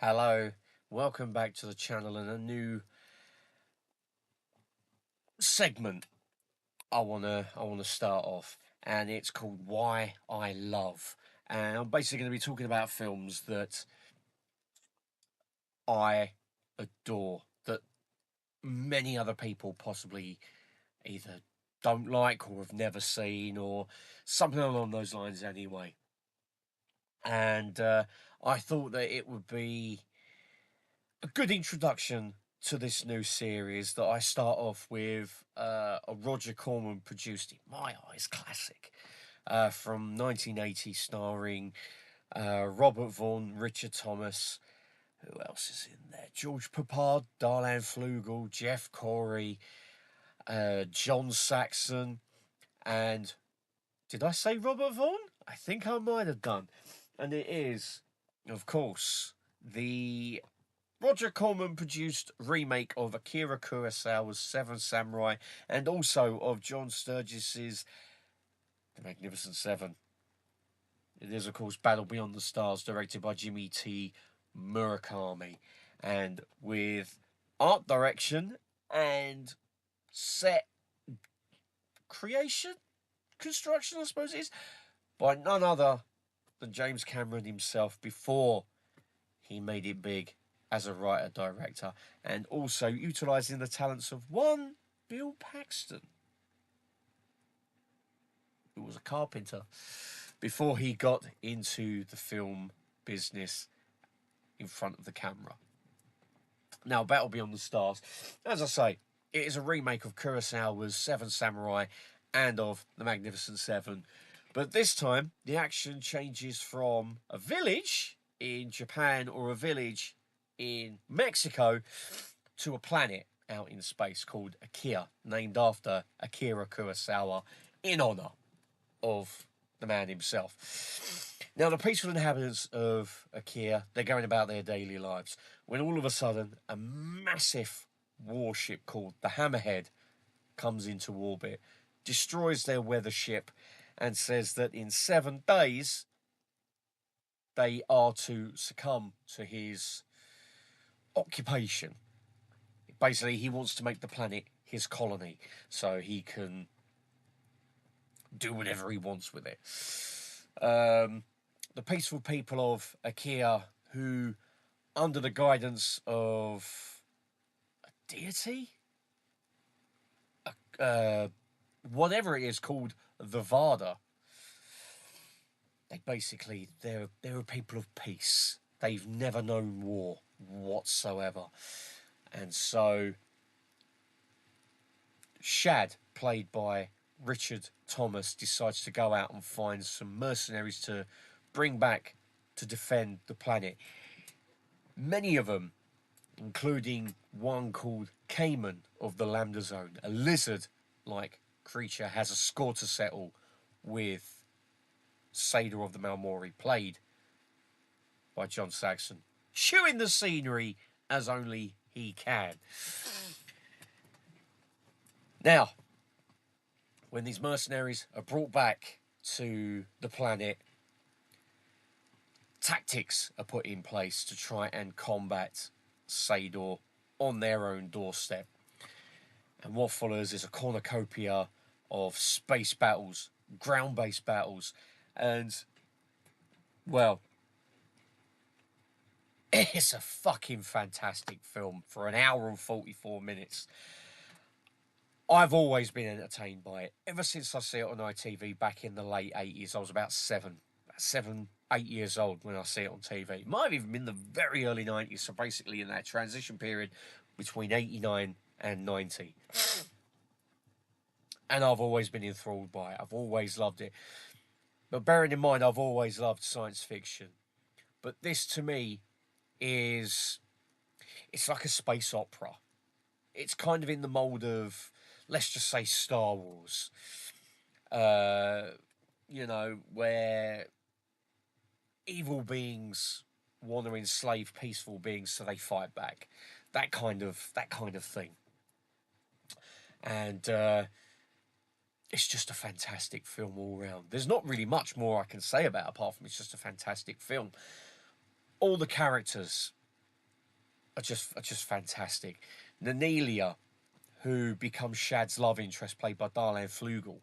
Hello, welcome back to the channel and a new segment I wanna start off, and it's called Why I Love. And I'm basically going to be talking about films that I adore, that many other people possibly either don't like or have never seen, or something along those lines anyway. And I thought that it would be a good introduction to this new series that I start off with a Roger Corman produced, in my eyes, classic from 1980, starring Robert Vaughn, Richard Thomas. Who else is in there? George Papard, Darlan Flugel, Jeff Corey, John Saxon, and did I say Robert Vaughn? I think I might have done. And it is, of course, the Roger Corman produced remake of Akira Kurosawa's Seven Samurai and also of John Sturgis's The Magnificent Seven. It is, of course, Battle Beyond the Stars, directed by Jimmy T. Murakami, and with art direction and set creation, construction, I suppose it is, by none other than James Cameron himself before he made it big as a writer director, and also utilising the talents of one Bill Paxton, who was a carpenter before he got into the film business in front of the camera. Now, Battle Beyond the Stars, as I say, it is a remake of Kurosawa's Seven Samurai and of The Magnificent Seven. But this time, the action changes from a village in Japan or a village in Mexico to a planet out in space called Akira, named after Akira Kurosawa, in honour of the man himself. Now, the peaceful inhabitants of Akira, they're going about their daily lives when all of a sudden a massive warship called the Hammerhead comes into orbit, destroys their weather ship, and says that in 7 days they are to succumb to his occupation. Basically, he wants to make the planet his colony so he can do whatever he wants with it. The peaceful people of Akira, who, under the guidance of a deity, whatever it is called, the Vada, they're a people of peace. They've never known war whatsoever. And so Shad, played by Richard Thomas, decides to go out and find some mercenaries to bring back to defend the planet. Many of them, including one called Cayman of the Lambda Zone, a lizard-like creature, has a score to settle with Seder of the Malmori, played by John Saxon, chewing the scenery as only he can. Now, when these mercenaries are brought back to the planet, tactics are put in place to try and combat Sador on their own doorstep. And what follows is a cornucopia of space battles, ground-based battles, and, well, it's a fucking fantastic film for an hour and 44 minutes. I've always been entertained by it. Ever since I see it on ITV back in the late 80s, I was about 8 years old when I see it on TV. It might have even been the very early 90s, so basically in that transition period between 89 and 90. And I've always been enthralled by it. I've always loved it. But bearing in mind, I've always loved science fiction. But this, to me, it's like a space opera. It's kind of in the mould of, let's just say, Star Wars. Where evil beings want to enslave peaceful beings so they fight back. That kind of thing. And it's just a fantastic film all round. There's not really much more I can say about it, apart from it's just a fantastic film. All the characters are just fantastic. Nanelia, who becomes Shad's love interest, played by Darlene Flugel.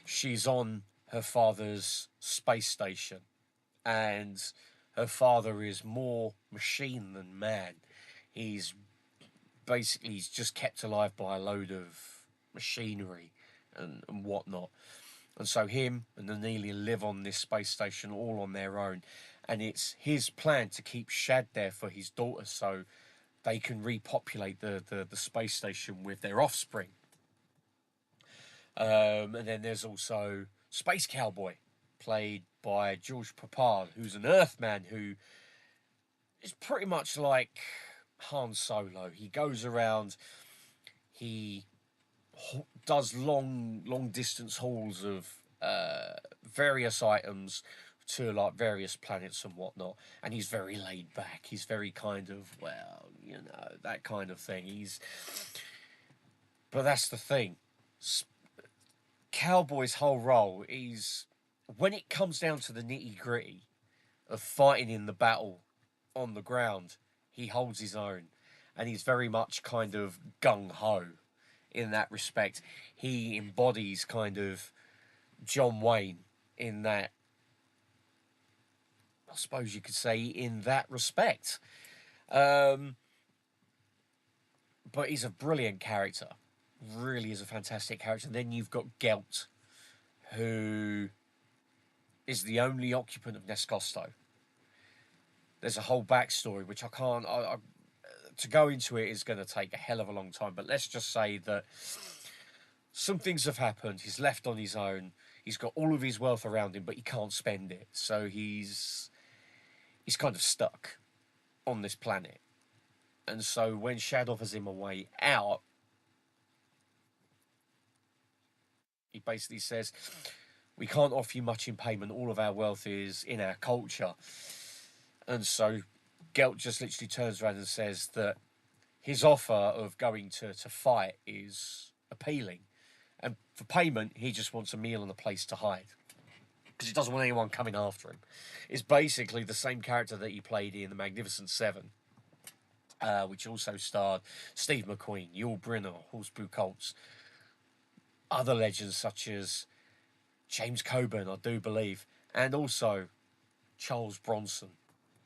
She's on her father's space station, and her father is more machine than man. He's he's just kept alive by a load of machinery and whatnot. And so him and Anelia live on this space station all on their own. And it's his plan to keep Shad there for his daughter so they can repopulate the space station with their offspring. And then there's also Space Cowboy, played by George Papard, who's an Earthman who is pretty much like Han Solo. He goes around, he does long distance hauls of various items to like various planets and whatnot, and he's very laid back. He's very kind of, well, that kind of thing. But that's the thing. Cowboy's whole role is, when it comes down to the nitty gritty of fighting in the battle on the ground, he holds his own, and he's very much kind of gung ho in that respect. He embodies kind of John Wayne in that, I suppose you could say, in that respect. But he's a brilliant character. Really is a fantastic character. And then you've got Gelt, who is the only occupant of Nescosto. There's a whole backstory, which I can't... to go into it is going to take a hell of a long time. But let's just say that some things have happened. He's left on his own. He's got all of his wealth around him, but he can't spend it. So he's kind of stuck on this planet. And so when Shad offers him a way out, he basically says, we can't offer you much in payment. All of our wealth is in our culture. And so Gelt just literally turns around and says that his offer of going to fight is appealing. And for payment, he just wants a meal and a place to hide, because he doesn't want anyone coming after him. It's basically the same character that he played in The Magnificent Seven, which also starred Steve McQueen, Yul Brynner, Horseshoe Colts, other legends such as James Coburn, I do believe, and also Charles Bronson.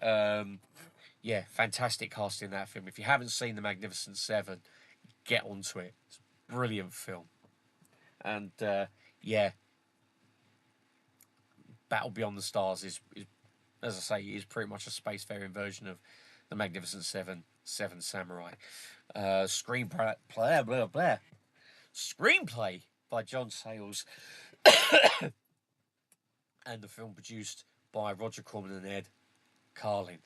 Yeah, fantastic cast in that film. If you haven't seen The Magnificent Seven, get onto it. It's a brilliant film. And yeah, Battle Beyond the Stars is, as I say, is pretty much a spacefaring version of The Magnificent Seven, Seven Samurai. Screenplay, blah, blah, blah. Screenplay by John Sayles, and the film produced by Roger Corman and Ed Carlin.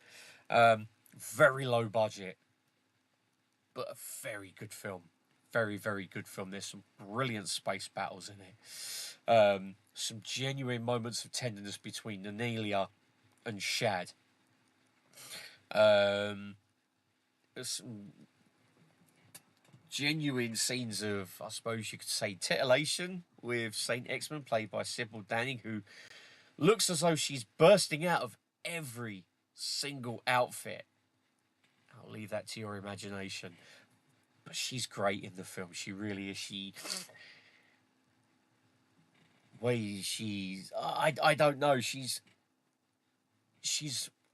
Very low budget, but a very good film. Very, very good film. There's some brilliant space battles in it. Some genuine moments of tenderness between Nanelia and Shad. There's some genuine scenes of, I suppose you could say, titillation with Saint Exmond, played by Sybil Danning, who looks as though she's bursting out of every single outfit. I'll leave that to your imagination. But she's great in the film. She really is. I don't know. She's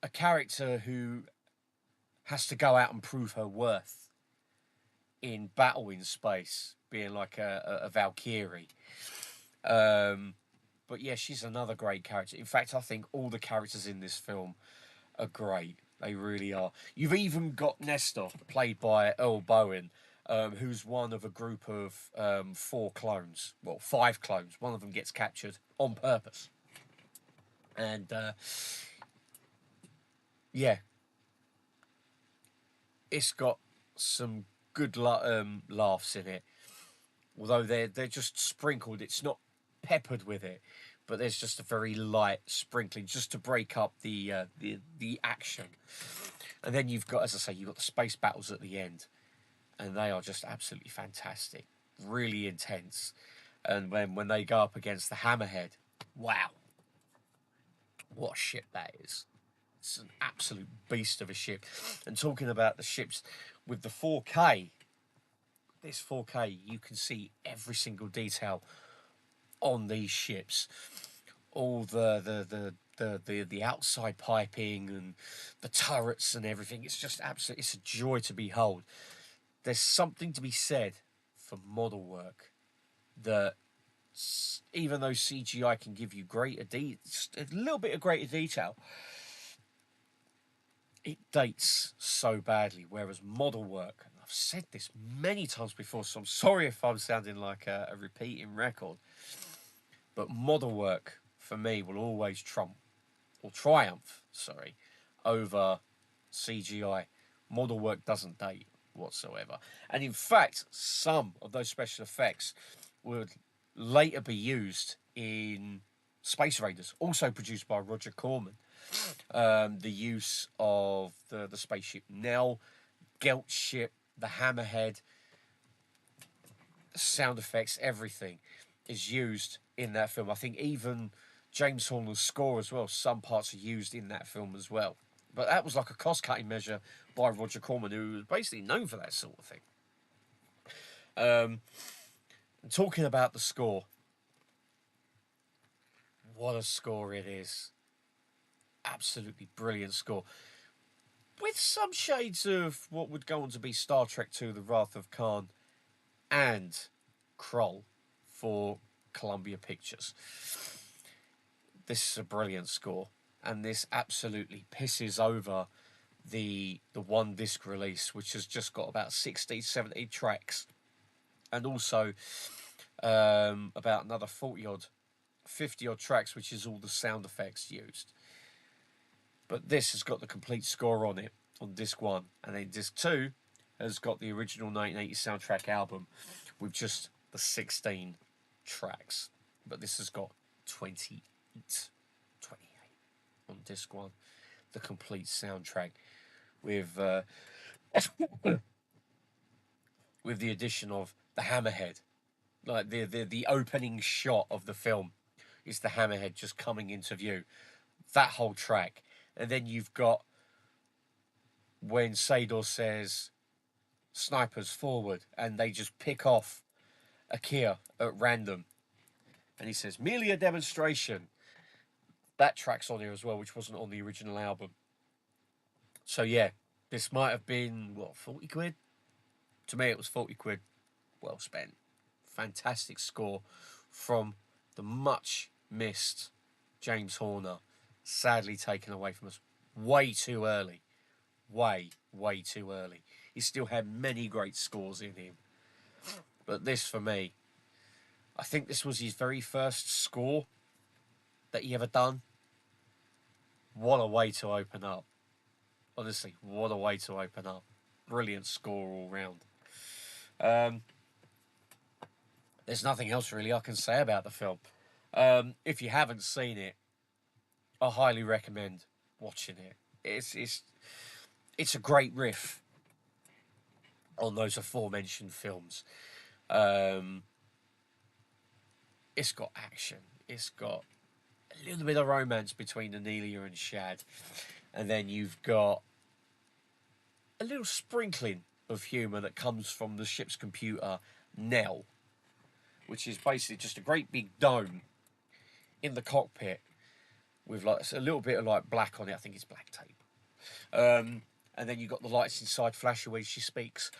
a character who has to go out and prove her worth in battle in space, being like a Valkyrie. But yeah, she's another great character. In fact, I think all the characters in this film are great. They really are. You've even got Nestor, played by Earl Bowen, who's one of a group of 4 clones. Well, 5 clones. One of them gets captured on purpose. And yeah, it's got some good laughs in it. Although they're just sprinkled. It's not peppered with it, but there's just a very light sprinkling just to break up the action. And then you've got, as I say, you've got the space battles at the end, and they are just absolutely fantastic, really intense. And when they go up against the Hammerhead, wow, what a ship that is! It's an absolute beast of a ship. And talking about the ships with the 4K, this 4K, you can see every single detail on these ships. All the outside piping and the turrets and everything. It's just absolutely, it's a joy to behold. There's something to be said for model work that even though CGI can give you a little bit of greater detail, it dates so badly. Whereas model work, and I've said this many times before, so I'm sorry if I'm sounding like a repeating record, but model work for me will always triumph, over CGI. Model work doesn't date whatsoever. And in fact, some of those special effects would later be used in Space Raiders, also produced by Roger Corman. The use of the spaceship Nell, Gelt ship, the Hammerhead, sound effects, everything is used in that film. I think even James Horner's score as well, some parts are used in that film as well. But that was like a cost-cutting measure by Roger Corman, who was basically known for that sort of thing. Talking about the score, what a score it is. Absolutely brilliant score. With some shades of what would go on to be Star Trek II, The Wrath of Khan, and Kroll for Columbia Pictures. This is a brilliant score, and this absolutely pisses over the one disc release, which has just got about 60, 70 tracks, and also about another 40 odd, 50 odd tracks, which is all the sound effects used. But this has got the complete score on it on disc 1, and then disc 2 has got the original 1980 soundtrack album with just the 16 tracks. But this has got 28 on disc 1, the complete soundtrack with with the addition of the Hammerhead. Like the opening shot of the film is the Hammerhead just coming into view. That whole track. And then you've got when Sador says snipers forward, and they just pick off Akir at random, and he says merely a demonstration. That track's on here as well, which wasn't on the original album. So yeah, this might have been 40 quid. To me it was 40 quid well spent. Fantastic score from the much missed James Horner, sadly taken away from us way too early. Way too early. He still had many great scores in him. But this, for me, I think this was his very first score that he ever done. What a way to open up. Honestly, what a way to open up. Brilliant score all round. There's nothing else really I can say about the film. If you haven't seen it, I highly recommend watching it. It's a great riff on those aforementioned films. It's got action. It's got a little bit of romance between Anelia and Shad. And then you've got a little sprinkling of humour that comes from the ship's computer, Nell, which is basically just a great big dome in the cockpit with like a little bit of like black on it. I think it's black tape. And then you've got the lights inside flashing when she speaks.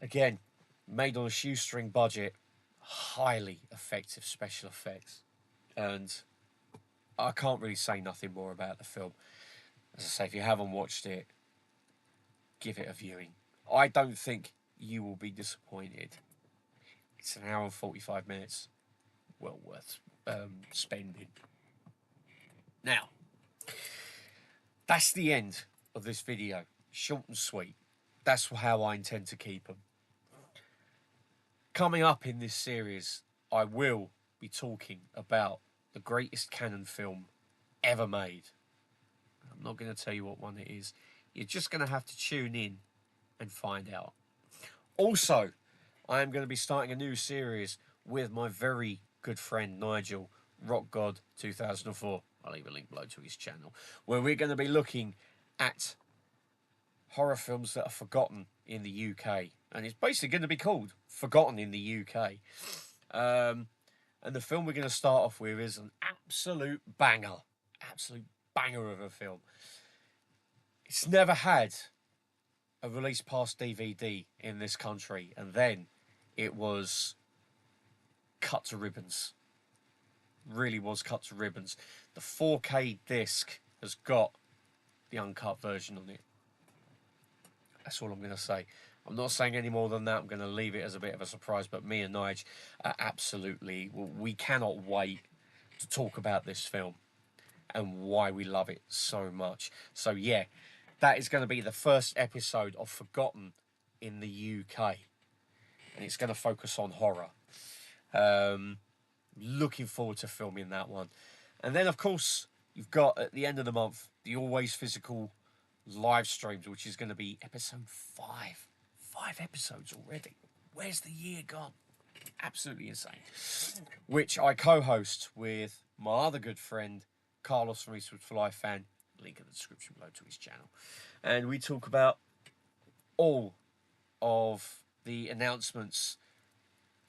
Again, made on a shoestring budget, highly effective special effects. And I can't really say nothing more about the film. As I say, if you haven't watched it, give it a viewing. I don't think you will be disappointed. It's an hour and 45 minutes. Well worth spending. Now, that's the end of this video. Short and sweet. That's how I intend to keep them. Coming up in this series, I will be talking about the greatest canon film ever made. I'm not going to tell you what one it is. You're just going to have to tune in and find out. Also, I am going to be starting a new series with my very good friend Nigel, Rock God 2004. I'll leave a link below to his channel, where we're going to be looking at horror films that are forgotten in the UK. And it's basically going to be called Forgotten in the UK. And the film we're going to start off with is an absolute banger. Absolute banger of a film. It's never had a release past DVD in this country. And then it was cut to ribbons. Really was cut to ribbons. The 4K disc has got the uncut version on it. That's all I'm going to say. I'm not saying any more than that. I'm going to leave it as a bit of a surprise. But me and Nigel are absolutely... we cannot wait to talk about this film and why we love it so much. So, yeah, that is going to be the first episode of Forgotten in the UK. And it's going to focus on horror. Looking forward to filming that one. And then, of course, you've got, at the end of the month, the Always Physical live streams, which is going to be episode 5. 5 episodes already. Where's the year gone? Absolutely insane. Which I co-host with my other good friend, Carlos from Eastwood for Life fan. Link in the description below to his channel. And we talk about all of the announcements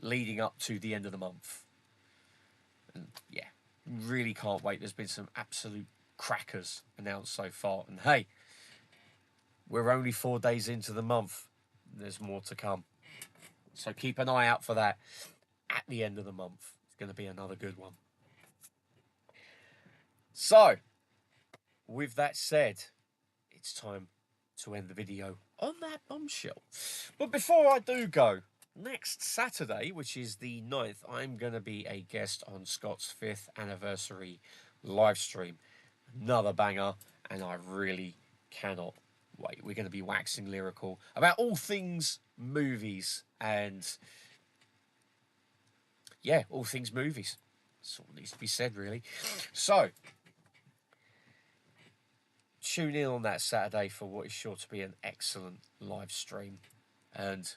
leading up to the end of the month. And yeah, really can't wait. There's been some absolute crackers announced so far. And hey, we're only 4 days into the month. There's more to come. So keep an eye out for that at the end of the month. It's going to be another good one. So, with that said, it's time to end the video on that bombshell. But before I do go, next Saturday, which is the 9th, I'm going to be a guest on Scott's 5th anniversary live stream. Another banger, and I really cannot wait. We're going to be waxing lyrical about all things movies and, yeah, all things movies. That's all needs to be said, really. So, tune in on that Saturday for what is sure to be an excellent live stream, and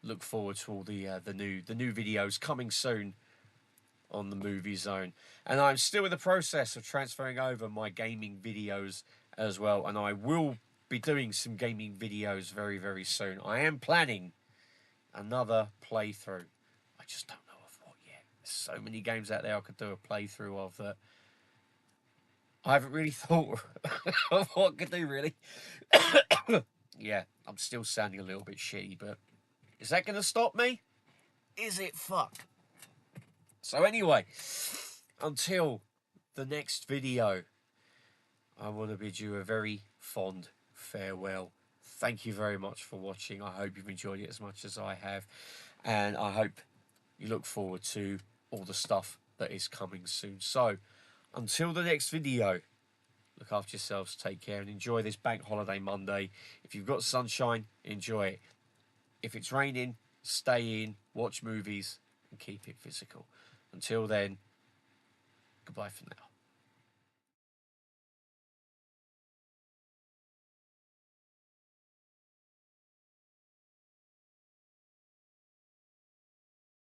look forward to all the new videos coming soon on the Movie Zone. And I'm still in the process of transferring over my gaming videos as well, and I will be doing some gaming videos very, very soon. I am planning another playthrough. I just don't know of what yet. There's so many games out there I could do a playthrough of that I haven't really thought of what I could do, really. Yeah, I'm still sounding a little bit shitty, but is that going to stop me? Is it? Fuck. So anyway, until the next video, I want to bid you a very fond farewell. Thank you very much for watching. I hope you've enjoyed it as much as I have. And I hope you look forward to all the stuff that is coming soon. So, until the next video, look after yourselves, take care, and enjoy this bank holiday Monday. If you've got sunshine, enjoy it. If it's raining, stay in, watch movies, and keep it physical. Until then, goodbye for now.